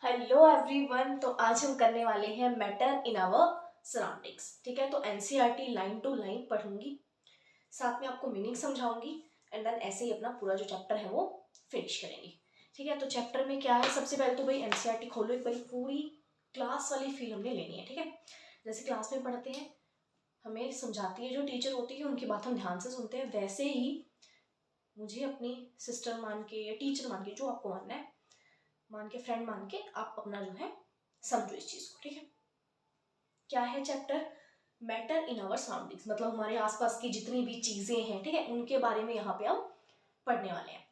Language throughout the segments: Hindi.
Hello everyone. तो आज हम करने वाले हैं मैटर इन आवर सराउंडिंग्स। ठीक है, तो एनसीईआरटी लाइन टू लाइन पढ़ूंगी, साथ में आपको मीनिंग समझाऊंगी एंड देन ऐसे ही अपना पूरा जो चैप्टर है वो फिनिश करेंगे। ठीक है, तो चैप्टर में क्या है, सबसे पहले तो भाई एनसीईआरटी खोलो, एक बार पूरी क्लास वाली फील हमने लेनी है। ठीक है, जैसे क्लास में पढ़ते हैं, हमें समझाती है जो टीचर होती है, उनकी बात हम ध्यान से सुनते हैं, वैसे ही मुझे अपनी सिस्टर मान के या टीचर मान के, जो आपको मानना है, मान के, फ्रेंड मान के आप अपना जो है समझो इस चीज को। ठीक है, क्या है chapter, matter in our surroundings, मतलब हमारे आसपास की जितनी भी चीजें हैं, ठीक है, उनके बारे में यहाँ पे हम पढ़ने वाले हैं।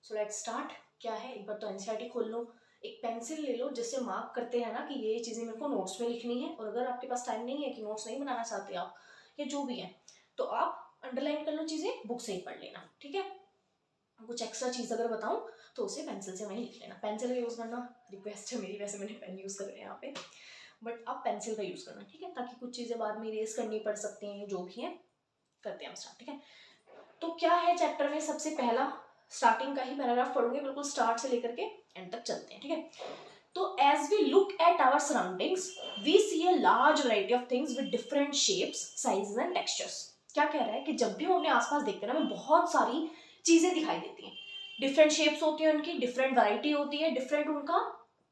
So let's start. क्या है, एक बार तो एनसीईआरटी खोल लो, एक पेंसिल ले लो, जिससे मार्क करते हैं ना कि ये चीजें मेरे को नोट्स में लिखनी है, और अगर आपके पास टाइम नहीं है कि नोट्स नहीं बनाना चाहते आप या जो भी है, तो आप अंडरलाइन कर लो चीजें, बुक से ही पढ़ लेना। ठीक है, कुछ एक्स्ट्रा चीज अगर बताऊं तो उसे पेंसिल से वहीं लिख लेना। पेंसिल का यूज करना रिक्वेस्ट है मेरी, वैसे मैंने पेन यूज कर रहे हैं यहाँ पे, बट आप पेंसिल का यूज करना। ठीक है, ताकि कुछ चीजें बाद में इरेज करनी पड़ सकती हैं, जो भी है करते हैं हम स्टार्ट। ठीक है, तो क्या है चैप्टर में, सबसे पहला स्टार्टिंग का ही पैराग्राफ पढ़ूंगे, बिल्कुल स्टार्ट से लेकर के एंड तक चलते हैं। ठीक है, तो as we look at our surroundings we see a large variety of things with different shapes, sizes and textures. क्या कह रहा है कि जब भी हम अपने आसपास देखते हैं ना, हमें बहुत सारी चीजें दिखाई देती हैं, डिफरेंट शेप्स होती है उनकी, डिफरेंट वैरायटी होती है, डिफरेंट उनका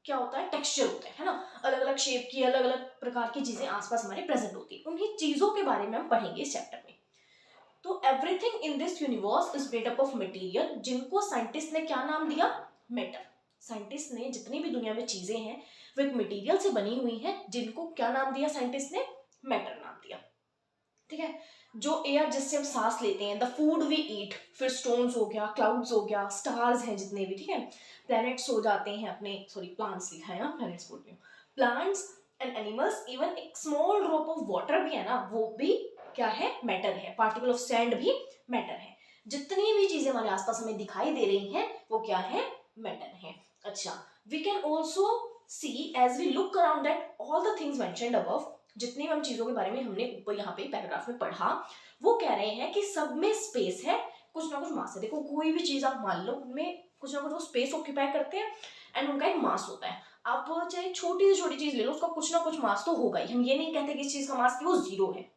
क्या होता है, टेक्सचर होता है ना, अलग अलग शेप की, अलग अलग प्रकार की चीजें आसपास हमारे प्रेजेंट होती है। उन्हीं चीजों के बारे में हम पढ़ेंगे इस चैप्टर में। तो everything in this universe is made up of material, जिनको साइंटिस्ट ने क्या नाम दिया, मैटर। साइंटिस्ट ने जितनी भी दुनिया में चीजें हैं वो एक मटेरियल से बनी हुई हैं, जिनको क्या नाम दिया साइंटिस्ट ने, मैटर नाम दिया। ठीक है, जो एयर जिससे हम सांस लेते हैं, द फूड वी ईट, फिर स्टोन्स हो गया, क्लाउड्स हो गया, स्टार्स हैं जितने भी, ठीक है, प्लैनेट्स हो जाते हैं अपने, सॉरी प्लांट्स लिखा है ना, प्लैनेट्स बोल रही हूँ, प्लांट्स एंड एनिमल्स, इवन एक स्मॉल ड्रॉप ऑफ वाटर भी है ना, वो भी क्या है, मैटर है। पार्टिकल ऑफ सैंड भी मैटर है। जितनी भी चीजें हमारे आसपास हमें दिखाई दे रही हैं वो क्या है, मैटर है। अच्छा, we can also see as we look around that all the things mentioned above, जितनी हम चीजों के बारे में हमने ऊपर यहाँ पे पैराग्राफ में पढ़ा, वो कह रहे हैं कि सब में स्पेस है, कुछ ना कुछ मास है। देखो कोई भी चीज आप मान लो, उनमें कुछ ना कुछ वो स्पेस ऑक्यूपाई करते हैं एंड उनका एक मास होता है। आप चाहे छोटी से छोटी चीज ले लो, उसका कुछ ना कुछ मास तो होगा ही। हम ये नहीं कहते कि इस चीज का मास की वो जीरो है,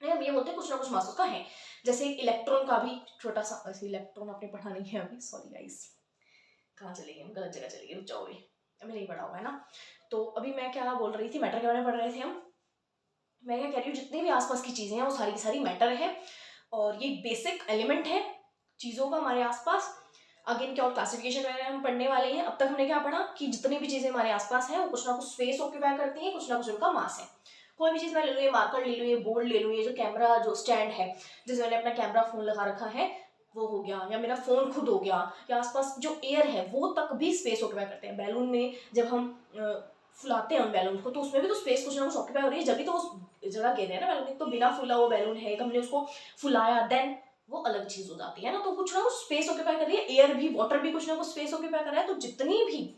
हम ये बोलते हैं कुछ ना कुछ मास उसका है। जैसे इलेक्ट्रॉन का भी छोटा सा, ऐसे इलेक्ट्रॉन आपने पढ़ा नहीं है अभी, सॉरी गाइस, कहाँ चले गए, गलत जगह चले गए, रुक जाओ, अभी नहीं पढ़ा हुआ है ना। तो अभी मैं क्या बोल रही थी, मैटर के बारे में पढ़ रहे थे हम। मैं क्या कह रही हूँ, जितनी भी आसपास की चीजें हैं वो सारी की सारी मैटर है, और ये बेसिक एलिमेंट है चीजों का हमारे आसपास। अगेन क्या और क्लासिफिकेशन वगैरह हम पढ़ने वाले हैं। अब तक हमने क्या पढ़ा कि जितनी भी चीजें हमारे आसपास हैं वो कुछ ना कुछ स्पेस ऑक्यूपाई करती हैं, कुछ ना कुछ उनका मास है। कोई भी चीज मैं ले लूँ, ये मार्कर ले लूँ, ये बोर्ड ले लूँ, ये जो कैमरा जो स्टैंड है जिसमें मैंने अपना कैमरा फोन लगा रखा है वो हो गया, या मेरा फोन खुद हो गया, या आसपास जो एयर है वो तक भी स्पेस ऑक्यूपाई करते हैं। बैलून में जब हम फुलाते हैं उन बैलून को, तो उसमें भी तो स्पेस कुछ ना कुछ ऑक्यूपाई हो रही है, जब भी तो उस जगह गिर रहे हैं ना बैलून। तो बिना फुला हुआ बैलून है, हमने उसको फुलाया, देन वो अलग चीज हो जाती है ना, तो कुछ ना कुछ स्पेस ऑक्यूपाई कर रही है। एयर भी, वाटर भी कुछ ना कुछ स्पेस ऑक्यूपाई कर रहा है। तो जितनी भी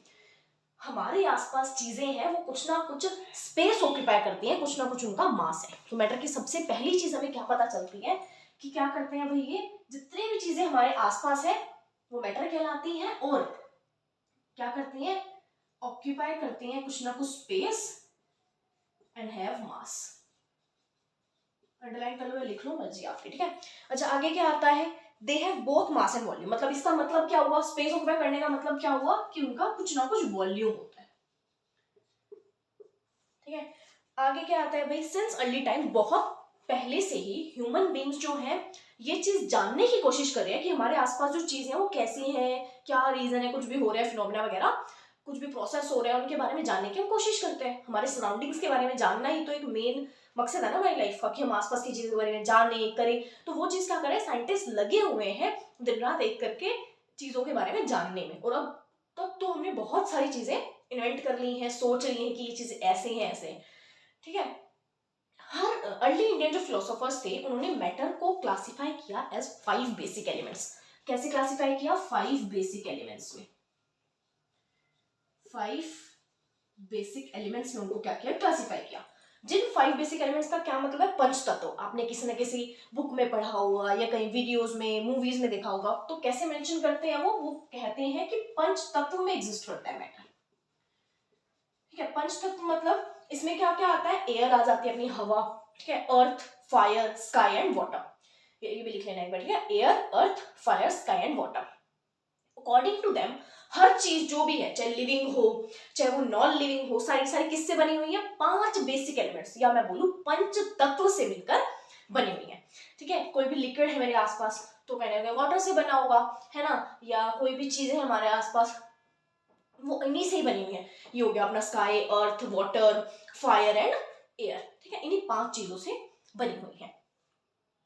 हमारे आसपास चीजें हैं वो कुछ ना कुछ स्पेस ऑक्यूपाई करती हैं, कुछ ना कुछ उनका मास है। तो मैटर की सबसे पहली चीज हमें क्या पता चलती है कि क्या करते हैं भाई, ये जितनी भी चीजें हमारे आसपास है वो मैटर कहलाती हैं, और क्या करती हैं, ऑक्यूपाई करती हैं कुछ ना कुछ space and have mass. Underline कर लो या लिख लो, मर्जी आपकी। ठीक है, अच्छा आगे क्या आता है, they have both mass and volume. मतलब इसका मतलब क्या हुआ, स्पेस ऑक्यूपाई करने का मतलब क्या हुआ कि उनका कुछ ना कुछ वॉल्यूम होता है। ठीक है, आगे क्या आता है भाई, सिंस अर्ली टाइम, बहुत पहले से ही ह्यूमन बींग्स जो हैं ये चीज जानने की कोशिश कर रहे हैं कि हमारे आसपास जो चीजें हैं वो कैसी हैं, क्या रीजन है, कुछ भी हो रहा है, फिनोमेना वगैरह कुछ भी प्रोसेस हो रहा है, उनके बारे में जानने की हम कोशिश करते हैं। हमारे सराउंडिंग्स के बारे में जानना ही तो एक मेन मकसद है ना हमारी लाइफ का, कि हम आसपास की चीजों के बारे में जाने करें। तो वो चीज क्या करें, साइंटिस्ट लगे हुए हैं दिन रात एक करके चीजों के बारे में जानने में। और अब तक तो हमने बहुत सारी चीजें इन्वेंट कर ली हैं, सोच ली हैं कि ये चीज ऐसे हैं ऐसे हैं। ठीक है, हर अर्ली इंडियन जो फिलोसोफर्स थे उन्होंने मैटर को क्लासिफाई किया एज 5 बेसिक एलिमेंट्स। कैसे क्लासिफाई किया, 5 बेसिक एलिमेंट्स में, 5 बेसिक एलिमेंट्स में उनको क्या किया, क्लासिफाई किया। जिन 5 बेसिक एलिमेंट्स का क्या मतलब है, पंच तत्व। आपने किसी न किसी बुक में पढ़ा होगा या कहीं वीडियोस में, मूवीज में देखा होगा। तो कैसे मेंशन करते हैं वो कहते हैं कि पंच तत्व में एग्जिस्ट करता है मैटर। ठीक है। पंच तत्व मतलब इसमें क्या क्या आता है, एयर आ जाती है अपनी, हवा, ठीक है, earth, fire, sky and water, ये भी लिख लेना एक बार, ठीक है, air, earth, fire, sky and water. According to them हर चीज जो भी है, चाहे लिविंग हो चाहे वो नॉन लिविंग हो, सारी सारी किससे बनी हुई है, 5 बेसिक एलिमेंट्स, या मैं बोलूं पंच तत्व से मिलकर बनी हुई है, ठीक है। कोई भी लिक्विड है मेरे आसपास तो कहने वाटर से बना होगा, है ना, या कोई भी चीजें हमारे आसपास वो इन्हीं से ही बनी हुई है, ये हो गया अपना sky, earth, water, fire and air, ठीक है, इन्हीं 5 चीजों से बनी हुई है।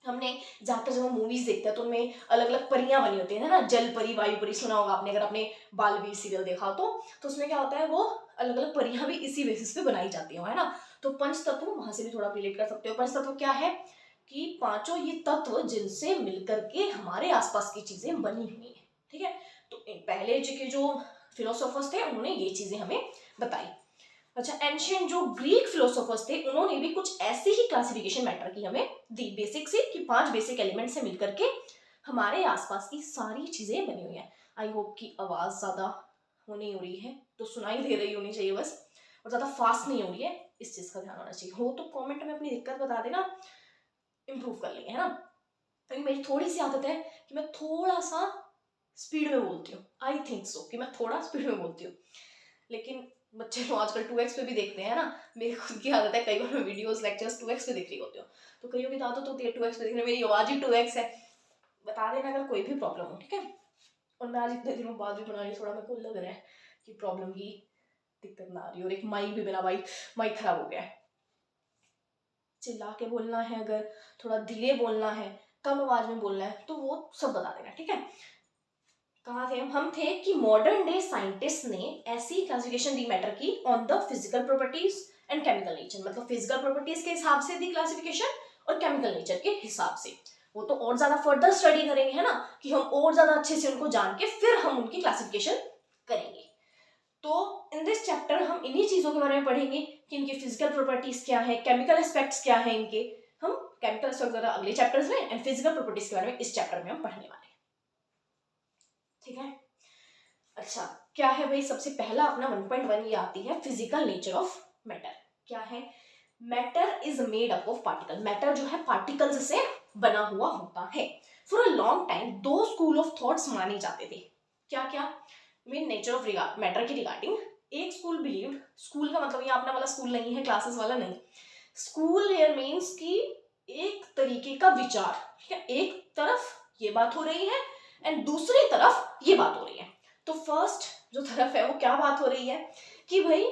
हमने ज्यादातर जब हम मूवीज देखते हैं तो उनमें अलग अलग परियां बनी होती है ना, जल परी, वायु परी, सुना होगा आपने अगर आपने बालवीर सीरियल देखा हो तो उसमें क्या होता है, वो अलग अलग परियां भी इसी बेसिस पे बनाई जाती है ना। तो पंच तत्व वहां से भी थोड़ा रिलेट कर सकते हो। पंच तत्व क्या है कि 5 ये तत्व जिनसे मिलकर के हमारे आसपास की चीजें बनी हुई है, ठीक है। तो पहले के जो फिलोसोफर्स थे उन्होंने ये चीजें हमें बताई। अच्छा, एंशियंट जो ग्रीक फिलोसोफर्स थे उन्होंने भी कुछ ऐसी ही क्लासिफिकेशन मैटर की हमें दी, बेसिक से, कि 5 बेसिक एलिमेंट से मिलकर के हमारे आसपास की सारी चीजें बनी हुई हैं। आई होप कि आवाज ज्यादा हो नहीं हो रही है, तो सुनाई दे रही होनी चाहिए बस, और ज्यादा फास्ट नहीं हो रही है, इस चीज का ध्यान होना चाहिए। हो तो कमेंट में अपनी दिक्कत बता देना, इम्प्रूव कर लेंगे, है ना। तो मेरी थोड़ी सी आदत है कि मैं थोड़ा सा स्पीड में बोलती हूँ, आई थिंक सो कि मैं थोड़ा स्पीड में बोलती हूँ, लेकिन बच्चे तो आजकल 2x पे भी देखते हैं ना, मेरी खुद की आदत है, कई बार मैं वीडियोस लेक्चर्स 2x पे देख रही होती हूँ, तो कईयों की आदत होती है 2x पे देखने, मेरी आवाज ही 2x है। बता देना अगर कोई भी प्रॉब्लम हो, ठीक है। और मैं आज इतने दिनों बाद भी बना रही हूँ, थोड़ा मेरे को लग रहा है कि प्रॉब्लम की दिक्कत ना आ रही, और एक माइक भी मेरा माइक खराब हो गया है। चिल्ला के बोलना है, अगर थोड़ा धीरे बोलना है, कम आवाज में बोलना है, तो वो सब बता देना, ठीक है। कहाँ थे हम थे कि मॉडर्न डे साइंटिस्ट ने ऐसी क्लासिफिकेशन दी मैटर की on the physical properties and chemical nature, मतलब फिजिकल प्रॉपर्टीज के हिसाब से दी क्लासिफिकेशन और केमिकल नेचर के हिसाब से। वो तो और ज्यादा फर्दर स्टडी करेंगे, है ना, कि हम और ज्यादा अच्छे से उनको जान के फिर हम उनकी क्लासिफिकेशन करेंगे। तो इन दिस चैप्टर हम इन्हीं चीजों के बारे में पढ़ेंगे कि इनकी फिजिकल प्रॉपर्टीज क्या है, केमिकल एस्पेक्ट्स क्या है इनके। हम केमिकल एस्पेक्ट अगले चैप्टर्स में एंड फिजिकल प्रॉपर्टीज के बारे में इस चैप्टर में हम पढ़ने वाले हैं, ठीक है। अच्छा, क्या है भाई, सबसे पहला अपना 1.1 ये आती है फिजिकल नेचर ऑफ मैटर। क्या है, matter is made up of particle, matter जो है पार्टिकल्स से बना हुआ होता है। For a long time 2 school of thoughts माने जाते थे। क्या क्या, मीन नेचर ऑफ मैटर की रिगार्डिंग। एक स्कूल बिलीव्ड, स्कूल का मतलब ये अपना वाला स्कूल नहीं है, क्लासेस वाला नहीं, स्कूल हियर मीन्स कि एक तरीके का विचार, ठीक है, एक तरफ ये बात हो रही है एंड दूसरी तरफ ये बात हो रही है। तो फर्स्ट जो तरफ है वो क्या बात हो रही है कि भाई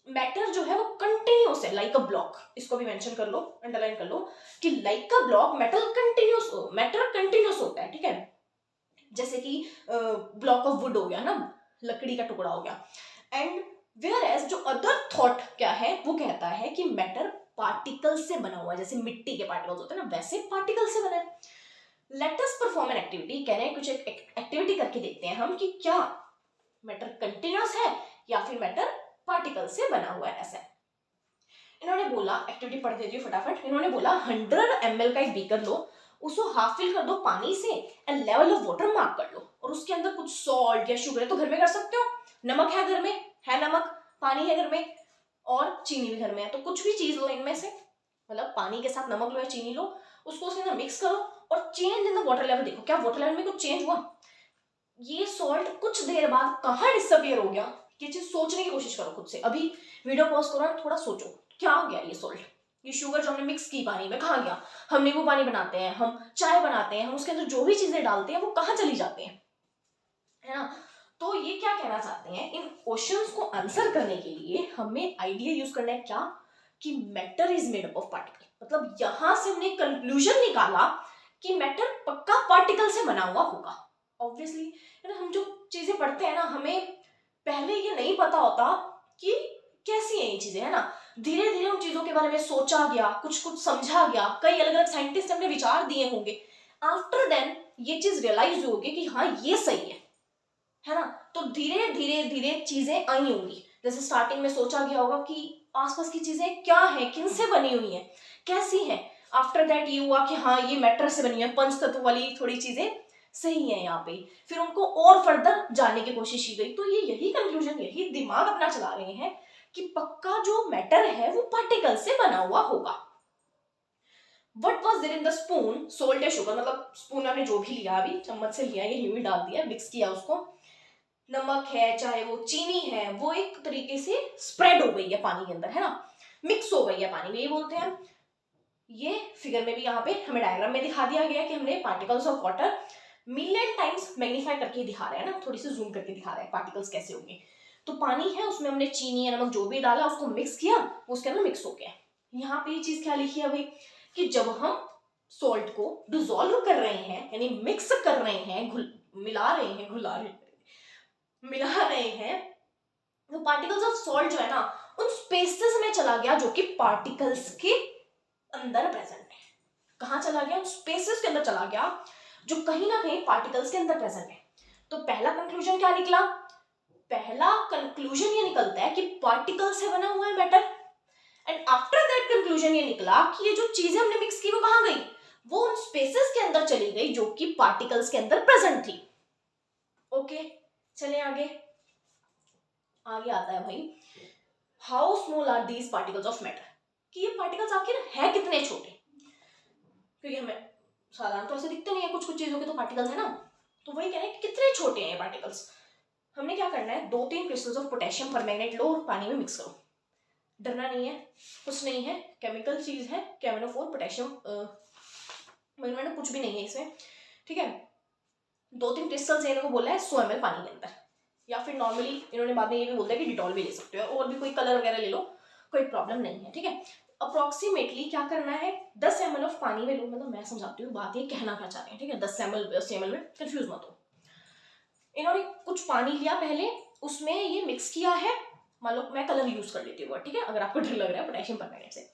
मैटर जो है वो कंटिन्यूस है, लाइक अ ब्लॉक, इसको भी मेंशन कर लो, अंडरलाइन कर लो कि like a block matter continuous होता है, ठीक है। जैसे कि ब्लॉक ऑफ वुड हो गया ना, लकड़ी का टुकड़ा हो गया। एंड वेयर एज जो अदर थॉट क्या है, वो कहता है कि मैटर पार्टिकल से बना हुआ है, जैसे मिट्टी के पार्टिकल्स होते हैं ना, वैसे पार्टिकल से बना है। Let us perform an activity, कह रहे हैं कुछ एक एक्टिविटी करके देखते हैं हम कि क्या मैटर कंटिन्यूस है या फिर मैटर पार्टिकल से बना हुआ है। ऐसा इन्होंने बोला, एक्टिविटी पढ़ देती हूँ फटाफट। इन्होंने बोला 100 ml का एक बीकर लो, उसको हाफ फिल कर दो पानी से and level of water mark कर लो, और उसके अंदर कुछ सॉल्ट या शुगर है तो घर में कर सकते हो, नमक है घर में, है नमक, पानी है घर में, और चीनी भी घर में है, तो कुछ भी चीज लो इनमें से, मतलब पानी के साथ नमक लो या चीनी लो, उसको उसके अंदर मिक्स करो और change in the water level देखो, क्या वाटर लेवल में कुछ चेंज हुआ। ये सॉल्ट कुछ देर बाद कहाँ डिसअपियर हो गया, ये चीज सोचने की कोशिश करो खुद से। अभी वीडियो पॉज करो और थोड़ा सोचो क्या हो गया ये सॉल्ट, ये शुगर जो हमने मिक्स की पानी में कहाँ गया। हम नींबू पानी बनाते हैं, हम चाय बनाते हैं, हम उसके अंदर जो भी चीजें डालते हैं वो कहाँ चली जाती हैं, है ना। तो ये क्या कहना चाहते हैं, इन क्वेश्चंस को आंसर करने के लिए हमें आइडिया यूज करना है क्या, कि matter is made up of particle, मतलब यहां से हमने कंक्लूजन निकाला कि मैटर पक्का पार्टिकल से बना हुआ होगा। ऑब्वियसली हम जो चीजें पढ़ते हैं ना, हमें पहले ये नहीं पता होता कि कैसी है ये चीजें, है ना। धीरे धीरे उन चीजों के बारे में सोचा गया, कुछ कुछ समझा गया, कई अलग अलग साइंटिस्ट अपने विचार दिए होंगे, आफ्टर देन ये चीज रियलाइज होगी कि हाँ ये सही है ना। तो धीरे धीरे धीरे चीजें आई होंगी, जैसे स्टार्टिंग में सोचा गया होगा कि आसपास की चीजें क्या है, किन से बनी हुई है, कैसी है। आफ्टर दैट ये हुआ कि हाँ ये मैटर से बनी है, पंच तत्व वाली थोड़ी चीजें सही है यहाँ पे, फिर उनको और फर्दर जानने की कोशिश की गई। तो ये यही कंक्लूजन, यही दिमाग अपना चला रहे हैं कि पक्का जो मैटर है वो पार्टिकल से बना हुआ होगा। What was there in the spoon? Salt या शुगर, मतलब स्पून में आपने जो भी लिया, अभी चम्मच से लिया, ये यूं ही डाल दिया, मिक्स किया उसको, नमक है चाहे वो चीनी है, वो एक तरीके से स्प्रेड हो गई है पानी के अंदर, है ना, मिक्स हो गई है पानी में, ये बोलते हैं। ये फिगर में भी यहाँ पे हमें डायग्राम में दिखा दिया गया कि हमने particles of water million times magnify करके दिखा रहे हैं ना, थोड़ी सी जूम करके दिखा रहे हैं पार्टिकल्स कैसे होंगे। तो पानी है, उसमें हमने चीनी या नमक जो भी डाला, उसको मिक्स किया, वो उसके अंदर मिक्स हो गया। यहाँ पे ये चीज क्या लिखी है भाई, कि जब हम सॉल्ट को डिसॉल्व कर रहे हैं, यानी मिक्स कर रहे हैं, मिला रहे हैं, मिला रहे हैं, तो पार्टिकल्स ऑफ सॉल्ट जो है ना उन स्पेसेस में चला गया जो कि पार्टिकल्स के अंदर प्रेजेंट है। कहां चला गया? उन स्पेसेस के अंदर चला गया जो कहीं ना कहीं पार्टिकल्स के अंदर प्रेजेंट है। तो पहला कंक्लूजन क्या निकला? पहला कंक्लूजन ये निकलता है कि पार्टिकल से बना हुआ है matter, and after that conclusion ये निकला कि ये जो चीजें हमने मिक्स की वो कहां गई? वो उन स्पेसेस के अंदर चली गई जो कि पार्टिकल्स के अंदर प्रेजेंट थी। ओके, चले आगे। आगे आता है भाई, how small are these particles of matter, कि ये पार्टिकल्स आखिर है कितने छोटे, क्योंकि हमें साधारण तो ऐसे दिखते नहीं है, कुछ कुछ चीजों के तो पार्टिकल्स है ना, तो वही कह रहे हैं कि कितने छोटे हैं ये पार्टिकल्स। हमने क्या करना है, 2-3 क्रिस्टल्स ऑफ पोटेशियम परमैंगनेट लो और पानी में मिक्स करो। डरना नहीं है, कुछ नहीं है, केमिकल चीज है, KMnO4 पोटेशियम कुछ भी नहीं है इसमें, ठीक है। 2-3 क्रिस्टल्स इनको बोला है 100 ml पानी के अंदर, या फिर नॉर्मली इन्होंने बाद में ये भी बोल दिया कि डिटॉल भी ले सकते हो, और भी कोई कलर वगैरह ले लो, कोई प्रॉब्लम नहीं है, ठीक है। अप्रोक्सीमेटली क्या करना है, 10 ml ऑफ पानी में लो, मतलब मैं समझाती हूँ बात, ये कहना क्या चाह रहे हैं, ठीक है। 10 ml में कंफ्यूज मत हो। इन्होंने कुछ पानी लिया पहले, उसमें ये मिक्स किया है, मान लो मैं कलर यूज कर लेती हूँ, ठीक है, अगर आपको डर लग रहा है पोटेशियम परमैंगनेट से।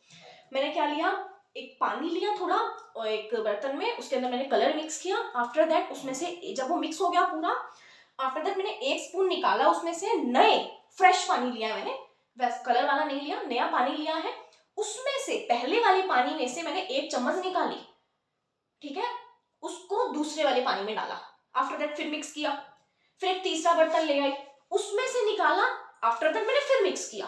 मैंने क्या लिया, एक पानी लिया थोड़ा, और एक बर्तन में उसके अंदर मैंने कलर मिक्स किया। आफ्टर दैट उसमें से जब वो मिक्स हो गया पूरा, आफ्टर दैट मैंने 1 स्पून निकाला उसमें से, नए फ्रेश पानी लिया मैंने, वैसे कलर वाला नहीं लिया, नया पानी लिया है। उसमें से पहले वाले पानी में से मैंने 1 चम्मच निकाली, ठीक है, उसको दूसरे वाले पानी में डाला। आफ्टर दैट फिर मिक्स किया, फिर एक तीसरा बर्तन ले आई, उसमें से निकाला, आफ्टर दैट मैंने फिर मिक्स किया।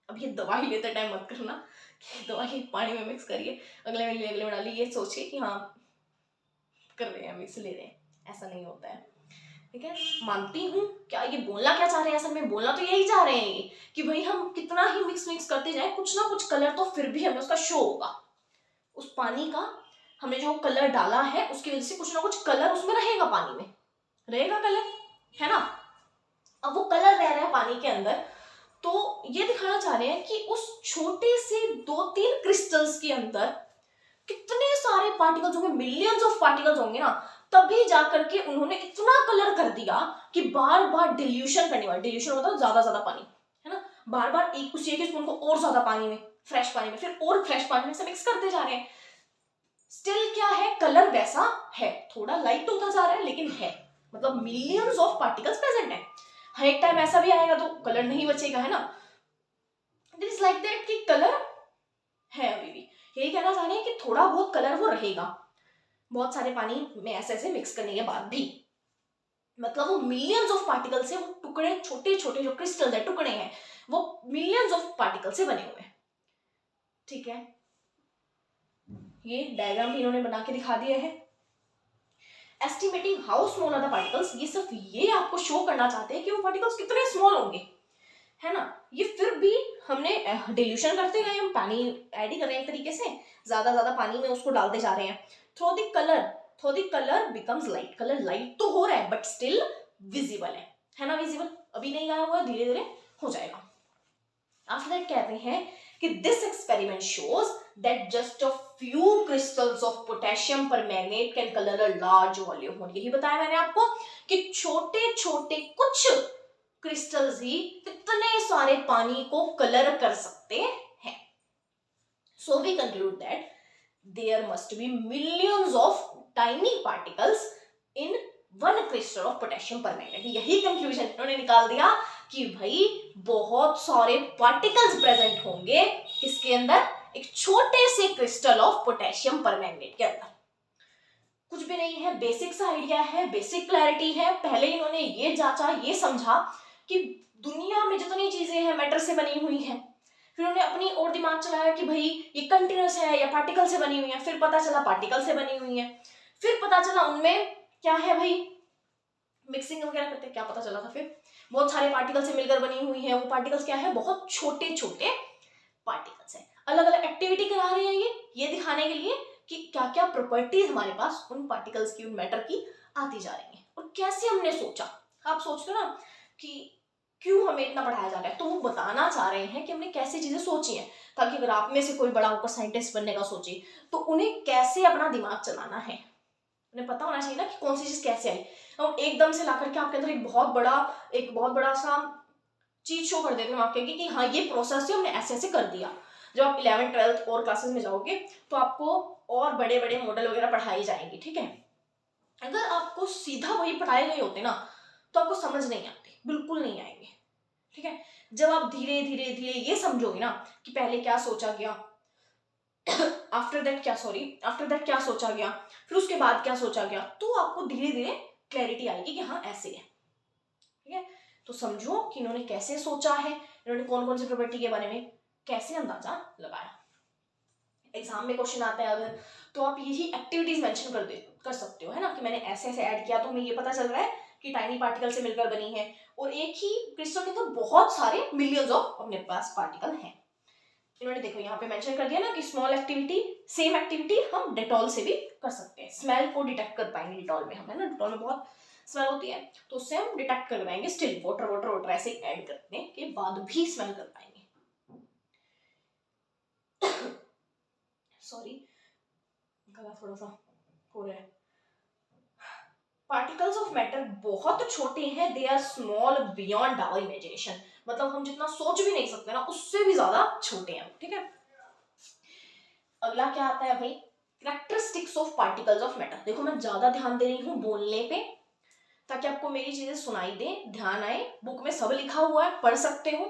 अब ये दवाई लेते टाइम मत करना कि दवाई पानी में मिक्स करिए, अगले में डाली, ये सोचिए कि हाँ कर रहे हैं, मिक्स ले रहे हैं, ऐसा नहीं होता है, ठीक है। मानती हूँ, क्या ये बोलना क्या चाह रहे हैं, असल में बोलना तो यही चाह रहे हैं कि भाई हम कितना ही मिक्स करते जाए, कुछ ना कुछ कलर तो फिर भी हमें उसका शो होगा, उस पानी का, हमने जो कलर डाला है उसकी वजह से कुछ ना कुछ कलर उसमें रहेगा, पानी में रहेगा कलर, है ना। अब वो कलर रह रहा है पानी के अंदर, तो ये दिखाना चाह रहे हैं कि उस छोटे से 2-3 क्रिस्टल्स के अंदर कितने सारे पार्टिकल्स होंगे, मिलियंस ऑफ पार्टिकल्स होंगे ना, तभी जाकर के उन्होंने इतना कलर कर दिया कि बार बार डिल्यूशन करने वाला, डिल्यूशन मतलब ज्यादा पानी, है ना, बार बार एक उसी एक स्पून को और ज्यादा पानी में, फ्रेश पानी में, फिर और फ्रेश पानी में से मिक्स करते जा रहे हैं। स्टिल क्या है, कलर वैसा है, थोड़ा लाइट होता जा रहा है लेकिन है, मतलब मिलियंस ऑफ पार्टिकल्स प्रेजेंट है। हर एक टाइम ऐसा भी आएगा तो कलर नहीं बचेगा, है ना। इट इज लाइक दैट कि कलर है अभी भी, यही कहना चाह रहे हैं कि थोड़ा बहुत कलर वो रहेगा, बहुत सारे पानी में ऐसे मिक्स करने के बाद भी, मतलब वो मिलियंस ऑफ पार्टिकल से, वो टुकड़े छोटे छोटे जो क्रिस्टल है, टुकड़े हैं, वो मिलियंस ऑफ पार्टिकल से बने हुए हैं, ठीक है। ये डायग्राम भी इन्होंने बना के दिखा दिया है। Estimating how small are the particles, ये सिर्फ ये आपको शो करना चाहते हैं कि वो पार्टिकल्स कितने स्मॉल होंगे, है ना। ये फिर भी हमने डिल्यूशन करते गए, हम पानी ऐड ही कर रहे हैं एक तरीके से, ज्यादा पानी में उसको डालते जा रहे हैं। Throw the colour becomes light, colour light तो हो रहा है बट स्टिल विजिबल है ना, विजिबल अभी नहीं आया हुआ, धीरे धीरे हो जाएगा। आफ्टर दैट कहते हैं कि this experiment shows that just a few crystals of potassium permanganate can color a large volume। यही बताया मैंने आपको कि छोटे छोटे कुछ क्रिस्टल्स ही कितने सारे पानी को कलर कर सकते हैं। So we conclude that there must be millions of tiny particles in one crystal of potassium permanganate। यही कंक्लूजन इन्होंने निकाल दिया कि भाई बहुत सारे पार्टिकल्स प्रेजेंट होंगे किसके अंदर, एक छोटे से क्रिस्टल ऑफ पोटेशियम परमैंगनेट के अंदर। कुछ भी नहीं है, बेसिक सा आइडिया है, बेसिक क्लैरिटी है। पहले इन्होंने ये जांचा, ये समझा कि दुनिया में जितनी चीजें हैं मैटर से बनी हुई हैं। फिर उन्होंने अपनी और दिमाग चलाया कि भाई ये कंटीन्यूअस है या पार्टिकल से बनी हुई है, फिर पता चला पार्टिकल से बनी हुई है, फिर पता चला उनमें क्या है भाई, मिक्सिंग वगैरह करते, क्या पता चला था फिर बहुत सारे पार्टिकल से मिलकर बनी हुई है। वो पार्टिकल्स क्या है, बहुत छोटे छोटे पार्टिकल्स है। अलग अलग एक्टिविटी करा रहे हैं ये दिखाने के लिए कि क्या क्या प्रॉपर्टीज हमारे पास उन पार्टिकल्स की, उन मैटर की आती जा रही है। और कैसे हमने सोचा, आप सोचते हो ना कि क्यों हमें इतना पढ़ाया जा रहा है, तो वो बताना चाह रहे हैं कि हमने कैसी चीजें सोची हैं, ताकि अगर आप में से कोई बड़ा होकर साइंटिस्ट बनने का सोचे तो उन्हें कैसे अपना दिमाग चलाना है, उन्हें पता होना चाहिए ना कि कौन सी चीज कैसे आई। हम एकदम से ला करके आपके अंदर एक बहुत बड़ा सा चीज शो कर देते हैं आपके कि हाँ ये प्रोसेस है, हमने ऐसे ऐसे कर दिया। जब आप 11th 12th और क्लासेस में जाओगे तो आपको और बड़े बड़े मॉडल वगैरह पढ़ाई जाएंगी, ठीक है। अगर आपको सीधा वही पढ़ाए गए होते ना तो आपको समझ नहीं आती, बिल्कुल नहीं आएंगे, ठीक है। जब आप धीरे धीरे धीरे ये समझोगे ना कि पहले क्या सोचा गया, आफ्टर दैट क्या सोचा गया, फिर उसके बाद क्या सोचा गया, तो आपको धीरे धीरे क्लैरिटी आएगी कि हाँ ऐसे है, ठीक है। तो समझो कि इन्होंने कैसे सोचा है, इन्होंने कौन कौन सी प्रॉपर्टी के बारे में कैसे अंदाजा लगाया। एग्जाम में क्वेश्चन आता है अगर, तो आप यही एक्टिविटीज मेंशन कर सकते हो, है ना, कि मैंने ऐसे ऐसे ऐड किया तो हमें ये पता चल रहा है कि टाइनी पार्टिकल से मिलकर बनी है, और एक ही क्रिस्टल के अंदर बहुत सारे मिलियंस ऑफ अपने पास पार्टिकल हैं। इन्होंने देखो यहाँ पे मेंशन कर दिया ना कि स्मॉल एक्टिविटी, सेम एक्टिविटी हम डेटॉल से भी कर सकते हैं, स्मेल को डिटेक्ट कर पाएंगे डेटॉल में हम, है ना, डेटॉल में बहुत स्मेल होती है तो उससे हम डिटेक्ट कर पाएंगे, स्टिल वाटर वाटर वाटर ऐसे ऐड करने के बाद भी स्मेल कर पाएंगे। सॉरी, गला थोड़ा सा हो रहा है। पार्टिकल्स ऑफ मैटर बहुत छोटे हैं, they are small beyond our imagination, मतलब हम जितना सोच भी नहीं सकते ना उससे भी ज्यादा छोटे हैं, ठीक है। अगला क्या आता है भाई, characteristics of particles of matter. देखो मैं ज्यादा ध्यान दे रही हूँ बोलने पे ताकि आपको मेरी चीजें सुनाई दे, ध्यान आए। बुक में सब लिखा हुआ है, पढ़ सकते हो,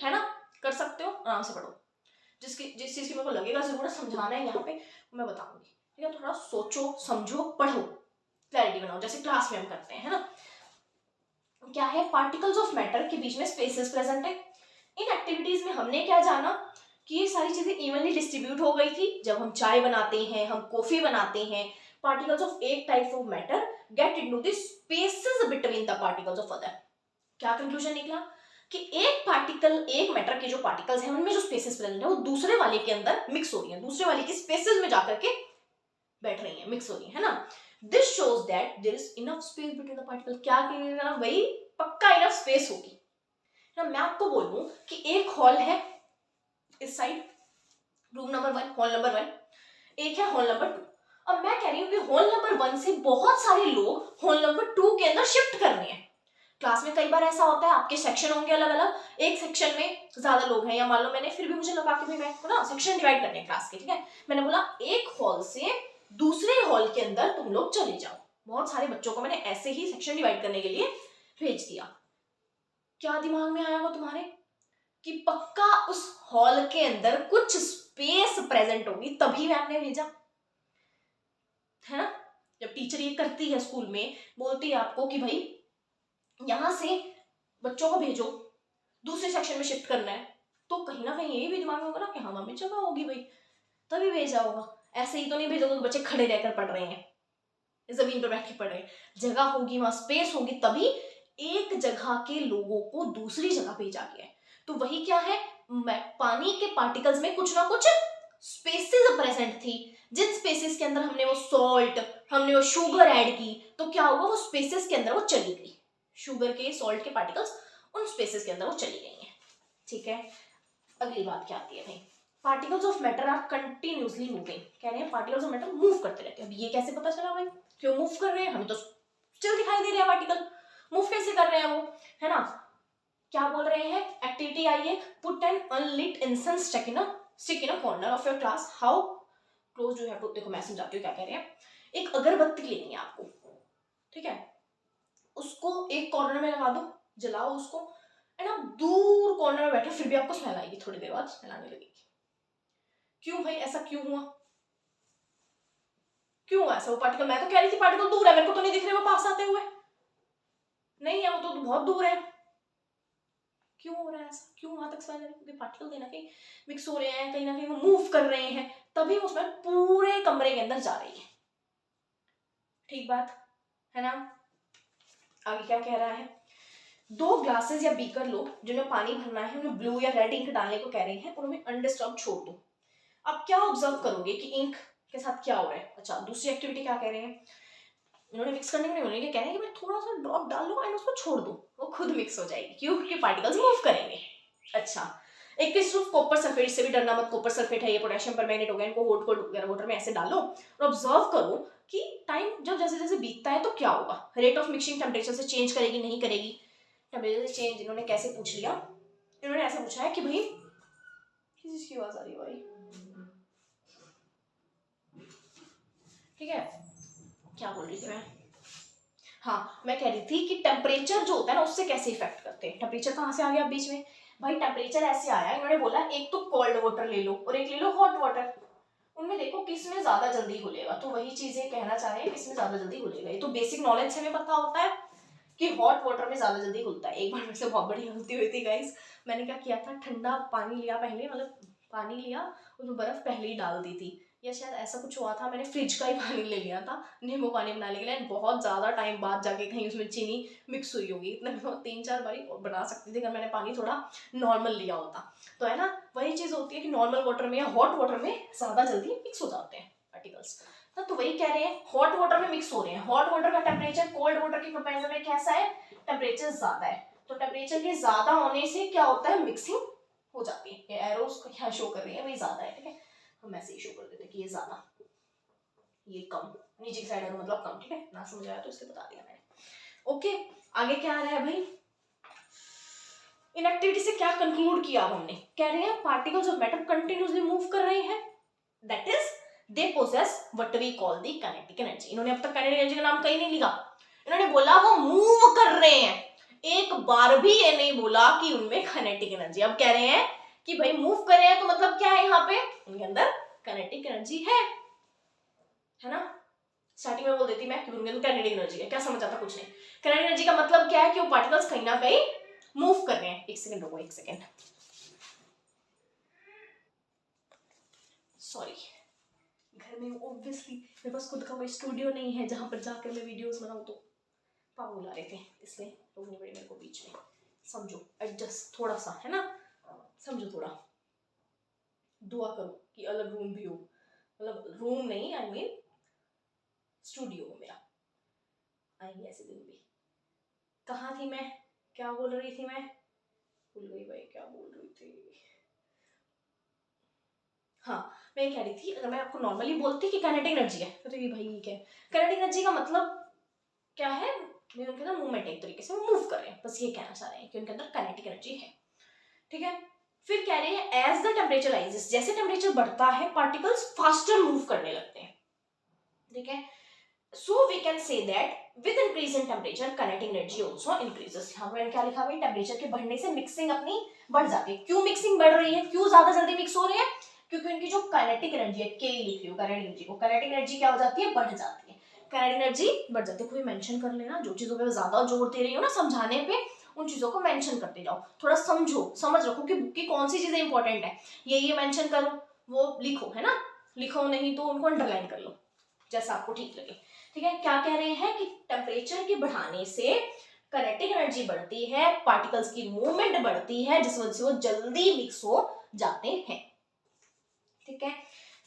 है ना, कर सकते हो, आराम से पढ़ो। जिस चीज की मेरे को लगेगा जरूरत समझाना है यहाँ पे मैं बताऊंगी, ठीक है। थोड़ा सोचो समझो पढ़ो, क्लैरिटी बनाओ, जैसे क्लास में हम करते हैं, है ना। क्या है, पार्टिकल्स ऑफ मैटर के बीच में स्पेसेस प्रेजेंट है। इन एक्टिविटीज में हमने क्या जाना कि ये सारी चीजें इवनली डिस्ट्रीब्यूट हो गई थी। जब हम चाय बनाते हैं, हम कॉफी बनाते हैं, पार्टिकल्स ऑफ एक type of matter get into the spaces between the particles of other. क्या कंक्लूजन निकला कि एक पार्टिकल, एक मैटर के जो पार्टिकल्स हैं उनमें जो स्पेसेस प्रेजेंट है वो दूसरे वाले के अंदर मिक्स हो रही है, दूसरे वाले की स्पेसेस में जाकर के बैठ रही है, मिक्स हो रही है ना। This shows that there is enough space between the particle. क्या करेगा भाई, पक्का इनफ स्पेस होगी ना। मैं आपको बोलूं कि एक हॉल है इस side, room number 1, hall number 1, एक है हॉल नंबर 2। अब मैं कह रही हूँ कि हॉल नंबर 1 से बहुत सारे लोग हॉल नंबर 2 के अंदर शिफ्ट कर रहे हैं। क्लास में कई बार ऐसा होता है, आपके सेक्शन होंगे अलग अलग, एक सेक्शन में ज्यादा लोग हैं, या मान लो मैंने, फिर भी मुझे लगा कि भाई मैं ना सेक्शन डिवाइड करने क्लास के, ठीक है। मैंने बोला एक हॉल से दूसरे हॉल के अंदर तुम लोग चले जाओ। बहुत सारे बच्चों को मैंने ऐसे ही सेक्शन डिवाइड करने के लिए भेज दिया। क्या दिमाग में आया वो तुम्हारे कि पक्का उस हॉल के अंदर कुछ स्पेस प्रेजेंट होगी तभी मैंने भेजा, है ना। जब टीचर ये करती है स्कूल में, बोलती है आपको कि भाई यहां से बच्चों को भेजो, दूसरे सेक्शन में शिफ्ट करना है, तो कहीं ना कहीं ये भी दिमाग में होगा ना कि हाँ मम्मी जगह होगी भाई, तभी भेजा होगा। ऐसे ही तो नहीं भेजोगे, बच्चे खड़े रहकर पढ़ रहे हैं, जमीन पर बैठ के पढ़ रहे हैं, जगह होगी, वहां स्पेस होगी, तभी एक जगह के लोगों को दूसरी जगह भेजा गया है। तो वही क्या है, पानी के पार्टिकल्स में कुछ ना कुछ स्पेसेस प्रेजेंट थी, जिन स्पेसेस के अंदर हमने वो सॉल्ट, हमने वो शुगर ऐड की, तो क्या हुआ, वो स्पेसेस के अंदर वो चली गई, शुगर के, सॉल्ट के पार्टिकल्स उन स्पेसेस के अंदर वो चली गई हैं, ठीक है। अगली बात क्या आती है भाई, particles of matter are continuously moving. कह रहे हैं पार्टिकल्स ऑफ मैटर मूव करते रहते हैं। अब ये कैसे पता चला भाई, क्यों मूव कर रहे हैं, हमें तो स्टिल दिखाई दे रहे हैं पार्टिकल, मूव कैसे कर रहे हैं वो, है ना। क्या बोल रहे हैं, एक्टिविटी आई है, put an unlit incense stick in a corner of your class, how close you have to, देखो मैं समझाती हूँ क्या कह रहे हैं। एक अगरबत्ती लेनी है आपको, ठीक है, उसको एक कॉर्नर में लगा दो, जलाओ उसको, एंड आप दूर कॉर्नर में बैठे, फिर भी आपको स्मेल आएगी, थोड़ी देर बाद स्मेल आने लगेगी। क्यों भाई, ऐसा क्यों हुआ, क्यों हुआ ऐसा। वो पार्टिकल, मैं तो कह रही थी पार्टिकल दूर है, मेरे को तो नहीं दिख रहे वो पास आते हुए, नहीं है वो तो बहुत दूर है, क्यों हो रहा है ऐसा, क्यों वहां तक स्मेल आ रही है? क्योंकि पार्टिकल कहीं ना कहीं मिक्स हो रहे हैं, कहीं ना कहीं वो मूव कर रहे हैं, तभी वो स्मेल पूरे कमरे के अंदर जा रही है। ठीक बात है ना? आगे क्या कह रहा है, 2 ग्लासेस या बीकर लो जिनमें पानी भरना है, उन्हें ब्लू या रेड इंक डालने को कह रहे हैं, उन्हें अनडिस्टर्ब छोड़ दो। अब क्या ऑब्जर्व करोगे कि इंक के साथ क्या हो रहा है। अच्छा, दूसरी एक्टिविटी क्या कह रहे हैं, इन्होंने मिक्स करने को नहीं बोलेंगे, कह रहे हैं कि भाई थोड़ा सा ड्रॉप डाल लो एंड उसको छोड़ दो, वो खुद मिक्स हो जाएगी, क्योंकि पार्टिकल्स मूव करेंगे। अच्छा, 21 रूफ कॉपर सल्फेट, से भी डरना मत, कॉपर सल्फेट है ये, पोटेशियम परमैंगनेट हो गया, इनको हॉट कोल्ड वाटर में ऐसे डालो और ऑब्जर्व करो कि टाइम जब जैसे जैसे बीतता है तो क्या होगा। रेट ऑफ मिक्सिंग टेम्परेचर से चेंज करेगी नहीं करेगी। टेम्परेचर से चेंज इन्होंने कैसे पूछ लिया, इन्होंने ऐसा पूछा है कि भाई किस चीज की आवाज आ रही है भाई, ठीक है, क्या बोल रही थी मैं, हाँ मैं कह रही थी कि टेम्परेचर जो होता है ना उससे कैसे इफेक्ट करते हैं। टेम्परेचर कहाँ से आ गया बीच में, भाई टेम्परेचर ऐसे आया, इन्होंने बोला एक तो कोल्ड वाटर ले लो और एक ले लो हॉट वाटर, उनमें देखो किस में ज्यादा जल्दी घुलेगा, तो वही चीजें कहना चाह रहे हैं किस में ज्यादा जल्दी घुलेगा। ये तो बेसिक नॉलेज से हमें पता होता है कि हॉट वाटर में ज्यादा जल्दी घुलता है। एक बार मेरे से बहुत बड़ी गलती हुई थी गाइस, मैंने क्या किया था, ठंडा पानी लिया पहले, मतलब पानी लिया उसमें बर्फ पहले ही डाल दी थी, या शायद ऐसा कुछ हुआ था, मैंने फ्रिज का ही पानी ले लिया था नींबू पानी बनाने के लिए, बहुत ज्यादा टाइम बाद जाके कहीं उसमें चीनी मिक्स हुई होगी, इतने में 3-4 बारी बना सकती थी अगर मैंने पानी थोड़ा नॉर्मल लिया होता। तो है ना, वही चीज होती है कि नॉर्मल वाटर में या हॉट वाटर में ज्यादा जल्दी मिक्स हो जाते हैं पार्टिकल्स। तो वही कह रहे हैं हॉट वाटर में मिक्स हो रहे हैं, हॉट वाटर का टेम्परेचर कोल्ड वाटर के कंपैरिजन में कैसा है, टेम्परेचर ज्यादा है, तो टेम्परेचर के ज्यादा होने से क्या होता है, मिक्सिंग हो जाती है। ये एरोस को क्या शो कर रही है, वही ज्यादा है, ठीक है, हम ऐसे ही शो कर देते कि ये ज्यादा ये कम, नीचे की साइड एरो मतलब कम, ठीक है ना, समझ आया तो इसलिए बता दिया मैंने। ओके, आगे क्या आ रहा है भाई, इन एक्टिविटी से क्या कंक्लूड किया अब हमने, कह रहे हैं particles of matter continuously move कर रहे हैं, that is they possess what we call the kinetic energy. इन्होंने अब तक काइनेटिक एनर्जी का नाम कहीं नहीं लिखा, इन्होंने बोला वो मूव कर रहे हैं, एक बार भी ये नहीं बोला कि उनमें काइनेटिक एनर्जी। अब कह रहे हैं कि भाई मूव कर रहे हैं तो मतलब क्या है, यहाँ पे उनके अंदर काइनेटिक एनर्जी है ना। स्टार्टिंग में बोल देती मैं कि उनके अंदर काइनेटिक एनर्जी है, क्या समझ आता, कुछ नहीं। काइनेटिक एनर्जी का मतलब क्या है कि वो पार्टिकल्स कहीं ना कहीं मूव कर रहे हैं। एक सेकंड रुको, एक सेकंड, सॉरी, घर में ऑब्वियसली मेरे पास खुद का कोई स्टूडियो नहीं है जहां पर जाकर मैं वीडियोस बनाऊं, तो पापा बुला रहे थे इसलिए रोकनी पड़ी मेरे को बीच में, समझो एडजस्ट थोड़ा सा, है ना, समझो थोड़ा, दुआ करो कि अलग रूम भी हो, मतलब रूम नहीं, आई मीन स्टूडियो हो मेरा, आएंगे ऐसे दिन भी। कहाँ थी मैं, क्या बोल रही थी मैं, भूल गई भाई क्या बोल रही थी। हाँ, मैं कह रही थी अगर मैं आपको नॉर्मली बोलती कि काइनेटिक एनर्जी है तो ये भाई ये क्या है, काइनेटिक एनर्जी का मतलब क्या है, उनके अंदर मूवमेंट एक तरीके से मूव कर रहे हैं, बस ये कहना चाह रहे हैं कि उनके अंदर काइनेटिक एनर्जी है, ठीक है। फिर कह रहे हैं एज द टेम्परेचर राइजेस, जैसे टेम्परेचर बढ़ता है पार्टिकल्स फास्टर मूव करने लगते हैं, ठीक है। So we can say that with increase in temperature kinetic energy also increases. यहाँ पर क्या लिखा भाई, टेम्परेचर के बढ़ने से मिक्सिंग अपनी बढ़ जाती है। क्यों मिक्सिंग बढ़ रही है, क्यों ज्यादा जल्दी मिक्स हो रही है, क्योंकि उनकी जो काइनेटिक एनर्जी है, के लिख रही हो काइनेटिक एनर्जी को, काइनेटिक एनर्जी क्या हो जाती है, बढ़ जाती है, काइनेटिक एनर्जी बढ़ जाती है। कोई मेंशन कर लेना, जो चीजों पे ज्यादा जोर दे रही हो ना समझाने पे, उन चीजों को मेंशन करते जाओ, थोड़ा समझो, समझ रखो कि बुक की कौन सी चीजें इंपॉर्टेंट है, ये मेंशन करो, वो लिखो, है ना, लिखो नहीं तो उनको अंडरलाइन कर लो, जैसा आपको ठीक लगे, ठीक है। क्या कह रहे हैं कि टेम्परेचर के बढ़ाने से काइनेटिक एनर्जी बढ़ती है, पार्टिकल्स की मूवमेंट बढ़ती है, जिस वजह से वो जल्दी मिक्स हो जाते हैं, ठीक है।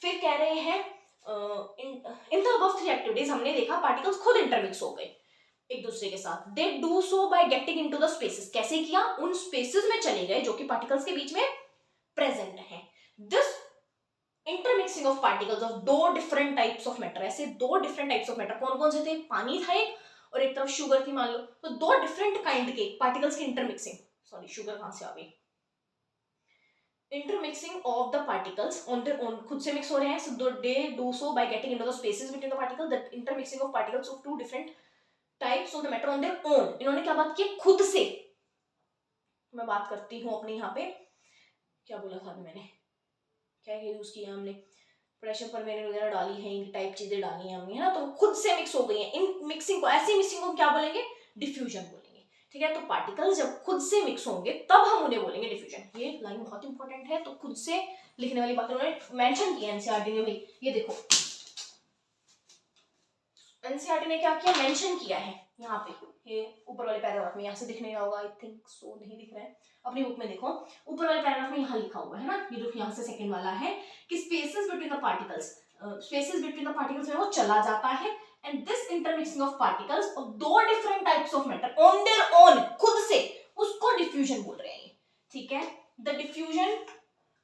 फिर कह रहे हैं इन द अबव 3 एक्टिविटीज हमने देखा पार्टिकल्स खुद इंटरमिक्स हो गए एक दूसरे के साथ, दे do so by getting into the spaces, कैसे किया, उन स्पेसेस में चले गए जो कि पार्टिकल्स के बीच में प्रेजेंट हैं। This intermixing of particles of 2 different types of matter, ऐसे 2 डिफरेंट टाइप्स ऑफ मैटर कौन कौन से थे, पानी था एक और एक तरफ शुगर थी मान लो, तो 2 डिफरेंट काइंड के पार्टिकल्स की इंटरमिक्सिंग, सॉरी शुगर कहां से आ गई, intermixing of the particles on their own, खुद से मिक्स हो रहे हैं, so they do so by getting into the spaces between the particle, that intermixing of particles of 2 different types of the matter on their own. इन्होंने क्या बात की, खुद से, मैं बात करती हूँ अपने यहाँ पे, क्या बोला था मैंने, क्या यूज किया हमने, प्रेशर पर मैंने वगैरह डाली है, इन टाइप चीजें डाली हैं हमने, है ना, तो खुद से मिक्स हो गई हैं। इन मिक्सिंग को, ऐसी मिक्सिंग को क्या बोलेंगे, डिफ्यूजन बोलेंगे। ठीक है। तो पार्टिकल्स जब खुद से मिक्स होंगे तब हम उन्हें बोलेंगे डिफ्यूजन। ये लाइन बहुत इंपॉर्टेंट है, तो खुद से लिखने वाली बात उन्होंने मेंशन की एनसीईआरटी ने भाई। ये देखो एनसीईआरटी ने क्या किया, मेंशन किया है यहाँ पे, ये ऊपर वाले पैराग्राफ में, यहाँ से दिख नहीं रहा होगा, आई थिंक सो नहीं दिख रहा है, अपनी बुक में देखो ऊपर वाले पैराग्राफ में यहाँ लिखा हुआ है ना, ये देखो यहाँ से सेकंड वाला है कि स्पेसेस बिटवीन द पार्टिकल्स, में वो चला जाता है, and this intermixing of particles of दो different types of matter on their own, खुद से, उसको डिफ्यूजन बोल रहे हैं ये, ठीक है। The diffusion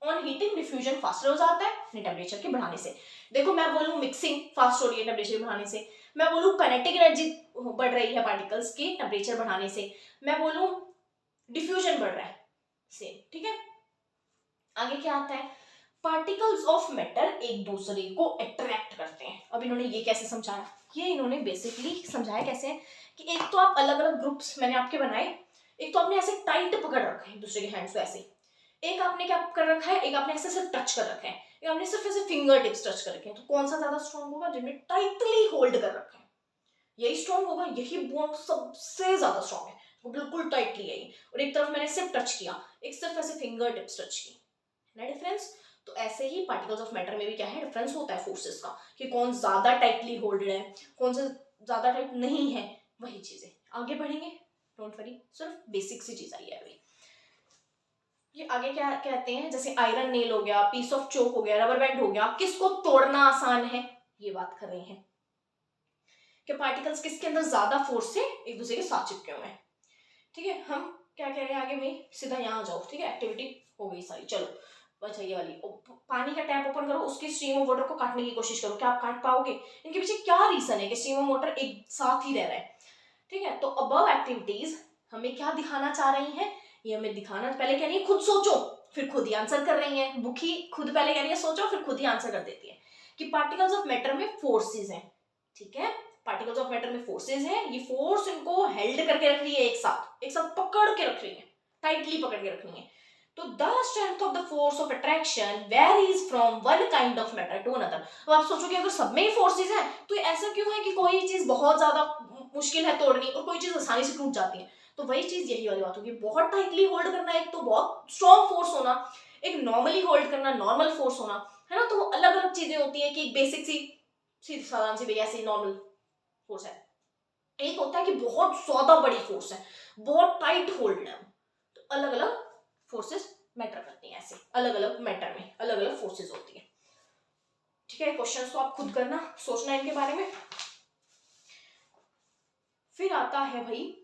on heating, diffusion faster हो जाता है टेम्परेचर के बढ़ाने से। देखो मैं बोलूं मिक्सिंग फास्ट हो रही है टेम्परेचर बढ़ाने से, मैं बोलूं काइनेटिक एनर्जी बढ़ रही है पार्टिकल्स की टेम्परेचर बढ़ाने से, मैं बोलूं डिफ्यूजन बढ़ रहा है, सेम, ठीक है। आगे क्या आता है, पार्टिकल्स ऑफ मैटर एक दूसरे को अट्रैक्ट करते हैं। अब इन्होंने ये कैसे समझाया, ये इन्होंने बेसिकली समझाया कैसे कि एक तो आप अलग अलग ग्रुप्स मैंने आपके बनाए, एक तो आपने ऐसे टाइट पकड़ रखा है दूसरे के हैंड्स को ऐसे, एक आपने क्या कर रखा है, एक आपने ऐसे सिर्फ टच कर रखा है, एक आपने सिर्फ ऐसे फिंगर टिप्स टच कर रखे हैं। तो कौन सा ज्यादा स्ट्रॉन्ग होगा, जिनने टाइटली होल्ड कर रखा है, यही स्ट्रॉन्ग होगा, यही बॉन्ड सबसे ज्यादा स्ट्रॉन्ग है, वो बिल्कुल टाइटली है। और एक तरफ मैंने सिर्फ टच किया, एक सिर्फ ऐसे फिंगर टिप्स टच की, ना डिफरेंस। तो ऐसे ही पार्टिकल्स ऑफ मैटर में भी क्या है, डिफरेंस होता है फोर्सेस का, कि कौन ज्यादा टाइटली होल्डेड है, कौन सा ज्यादा टाइट नहीं है, वही चीजें आगे बढ़ेंगे, डोंट वरी, सिर्फ बेसिक सी चीज आई है अभी। ये आगे क्या कहते हैं, जैसे आयरन नेल हो गया, पीस ऑफ चोक हो गया, रबर बैंड हो गया, किसको तोड़ना आसान है, ये बात कर रहे हैं कि पार्टिकल्स किसके अंदर ज्यादा फोर्स से एक दूसरे के साथ चिपके हुए हैं, ठीक है। हम क्या कह रहे हैं आगे भाई, सीधा यहाँ आ जाओ, ठीक है, एक्टिविटी हो गई सारी, चलो अच्छा ये वाली, पानी का टैप ओपन करो, उसकी स्ट्रीम ऑफ वाटर को काटने की कोशिश करो, क्या आप काट पाओगे, इनके पीछे क्या रीजन है कि स्ट्रीम ऑफ वाटर एक साथ ही रह रहा है, ठीक है। तो अबव एक्टिविटीज हमें क्या दिखाना चाह रही हैं, ये हमें दिखाना, पहले कह रही है खुद सोचो फिर खुद ही आंसर कर रही है, बुक ही खुद पहले कह रही है सोचो फिर खुद ही आंसर कर देती है, कि पार्टिकल्स ऑफ मैटर में फोर्सेस हैं, ठीक है। पार्टिकल्स ऑफ मैटर में फोर्सेस हैं, ये फोर्स इनको हेल्ड करके रख रही है, एक साथ पकड़ के रख रही है, टाइटली पकड़ के रख रही है। तो the strength of the force of attraction varies from one kind of matter to another. अब आप सोचोगे अगर सब में ही फोर्सेस हैं तो ऐसा क्यों है कि कोई चीज बहुत ज्यादा मुश्किल है तोड़नी और कोई चीज आसानी से टूट जाती है। तो वही चीज यही वाली बात होगी, बहुत टाइटली होल्ड करना एक तो बहुत स्ट्रॉन्ग फोर्स होना, एक नॉर्मली होल्ड करना नॉर्मल फोर्स होना, है ना। तो वो अलग अलग चीजें होती है कि एक बेसिक सी साधारण सी भैया ऐसी नॉर्मल फोर्स है, एक होता है कि बहुत ज्यादा बड़ी फोर्स है, बहुत टाइट होल्ड है। तो अलग अलग फोर्सेस मैटर करती हैं, ऐसे अलग अलग मैटर में अलग अलग फोर्सेस होती है, ठीक है। क्वेश्चंस तो आप खुद करना, सोचना इनके बारे में। फिर आता है भाई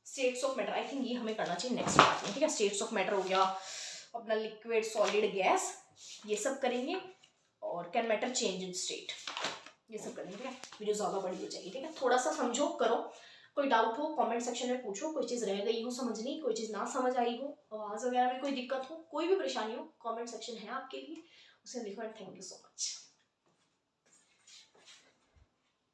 states of matter, I think ये हमें करना चाहिए नेक्स्ट पार्ट में, ठीक है। स्टेट्स ऑफ मैटर हो गया अपना, लिक्विड सॉलिड गैस, ये सब करेंगे, और can matter change in state, ये सब करेंगे, ठीक है। वीडियो ज्यादा बड़ी हो जाएगी, ठीक है। थोड़ा सा समझो करो, कोई डाउट हो कमेंट सेक्शन में पूछो, कोई चीज रह गई हो समझनी, कोई चीज ना समझ आई हो, आवाज वगैरह में कोई दिक्कत हो, कोई भी परेशानी हो, कमेंट सेक्शन है आपके लिए, उसे लिखो। And thank you so much.